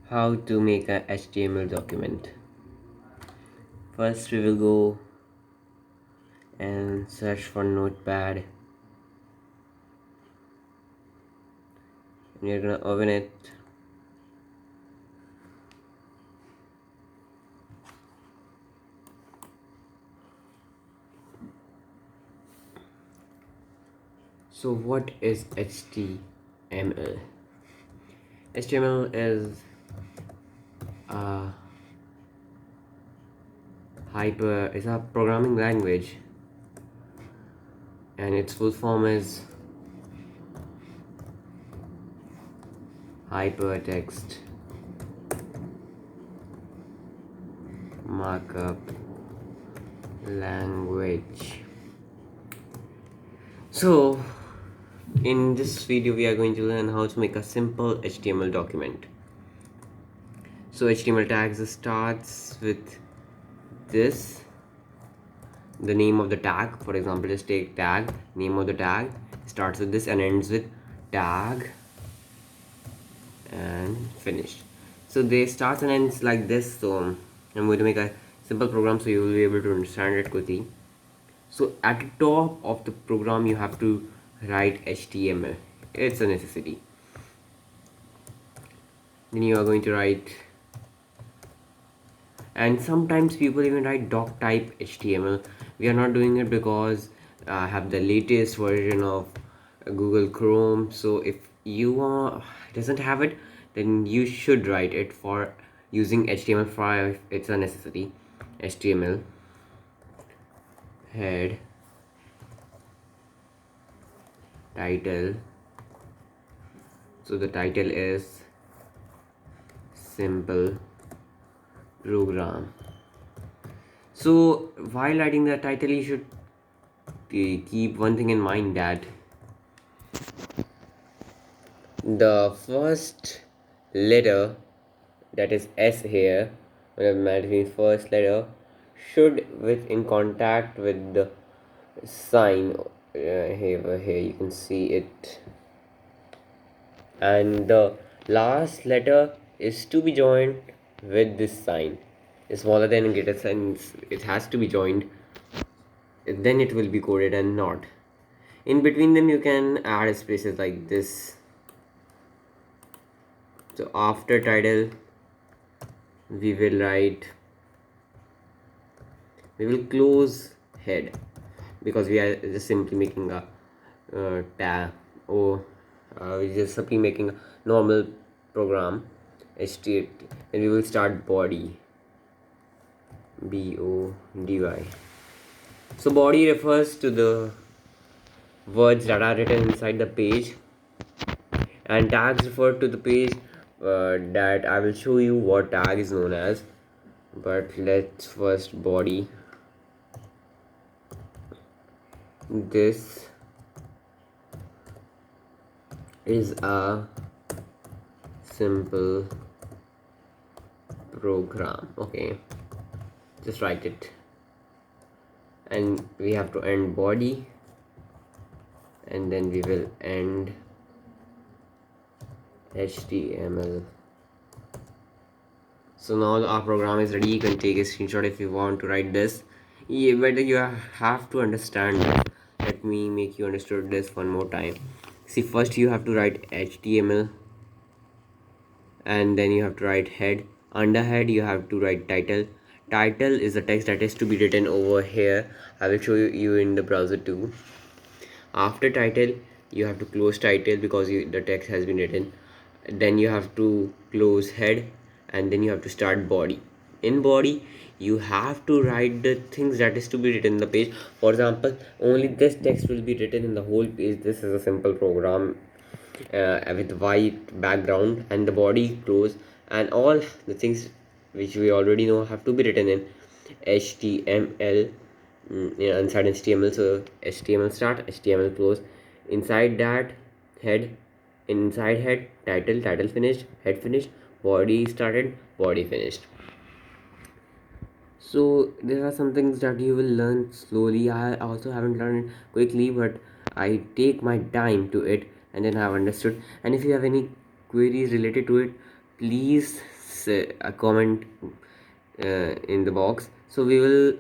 How to make a HTML document. First we will go and search for Notepad, and you're gonna open it. So what is HTML? HTML is a it's a programming language, and its full form is hypertext markup language. So in this video we are going to learn how to make a simple HTML document. So HTML tags starts with this, the name of the tag. For example, just take tag, name of the tag starts with this and ends with tag, and finished. So they starts and ends like this. So I'm going to make a simple program so you will be able to understand it quickly. So at the top of the program you have to write HTML. It's a necessity. Then you are going to write, and sometimes people even write doc type HTML. We are not doing it because I have the latest version of Google Chrome. So if you doesn't have it, then you should write it for using HTML5 if it's a necessity. HTML head title. So the title is simple program. So while writing the title you should keep one thing in mind, that the first letter, that is S here, whenever means first letter, should with in contact with the sign here you can see it, and the last letter is to be joined with this sign. Is smaller than and greater sign, it has to be joined, then it will be coded and not. In between them you can add spaces like this. So after title we will close head, because we are just simply making a tab, or we're just simply making a normal program HTML. And we will start body, BODY. So body refers to the words that are written inside the page, and tags refer to the page that I will show you what tag is known as. But let's first body. This is a simple program. Okay, just write it, and we have to end body, and then we will end HTML. So now our program is ready. You can take a screenshot if you want to write this. Yeah, but you have to understand this. Let me make you understood this one more time. See, first you have to write HTML, and then you have to write head. Under head you have to write title. Title is the text that is to be written over here. I will show you in the browser too. After title you have to close title because the text has been written. Then you have to close head, and then you have to start body. In body you have to write the things that is to be written in the page. For example, only this text will be written in the whole page. This is a simple program with white background, and the body close, and all the things which we already know have to be written in HTML. Inside HTML, so HTML start, HTML close. Inside that head, inside head title, title finished, head finished, body started, body finished. So there are some things that you will learn slowly. I also haven't learned it quickly, but I take my time to it, and then I have understood. And if you have any queries related to it, please a comment in the box. So we will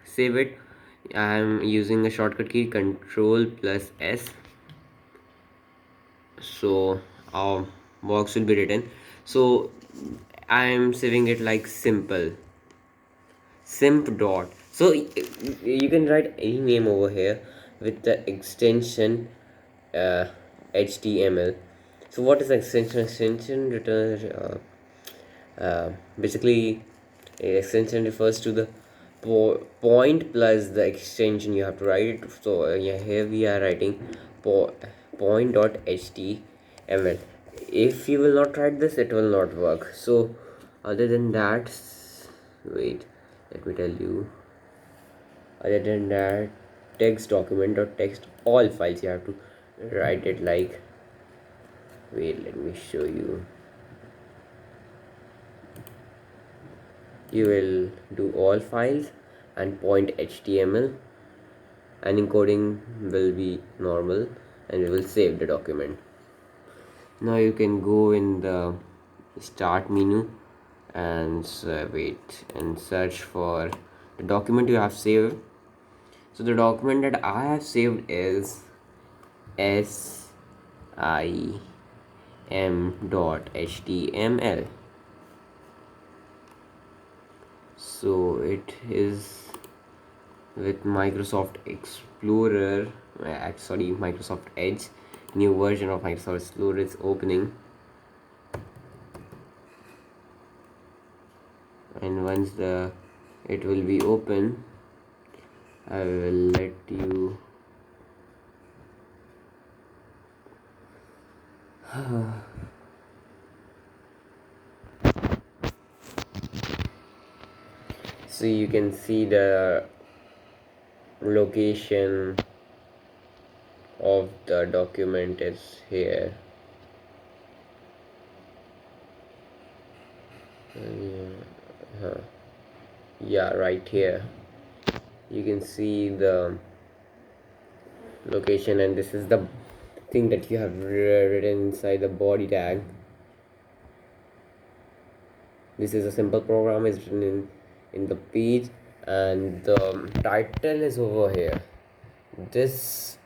save it. I am using a shortcut key, Control plus S. So our box will be written. So I am saving it like simp dot. So you can write any name over here with the extension uh, HTML. So what is the extension? Extension return basically extension refers to the point plus the extension you have to write it. So yeah, here we are writing point dot html. If you will not write this, it will not work. So other than that, wait, let me tell you. Other than that, text document or text all files, you have to write it like, wait, let me show you. You will do all files and point html, and encoding will be normal, and we will save the document. Now you can go in the start menu and wait and search for the document you have saved. So the document that I have saved is sim.html. So it is with Microsoft Explorer, sorry, Microsoft Edge. New version of Microsoft Explorer is opening, and once it will be open, I will let you so you can see the location of the document is here. Yeah, right here you can see the location, and this is the thing that you have written inside the body tag. This is a simple program, is written in the page, and the title is over here. This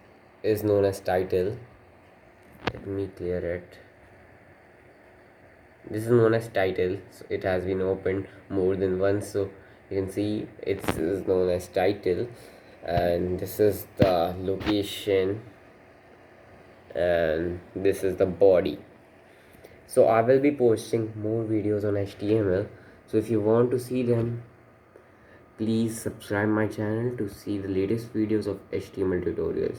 is known as title. Let me clear it. This is known as title. So it has been opened more than once, so you can see it is known as title, and this is the location, and this is the body. So I will be posting more videos on HTML, so if you want to see them, please subscribe my channel to see the latest videos of HTML tutorials.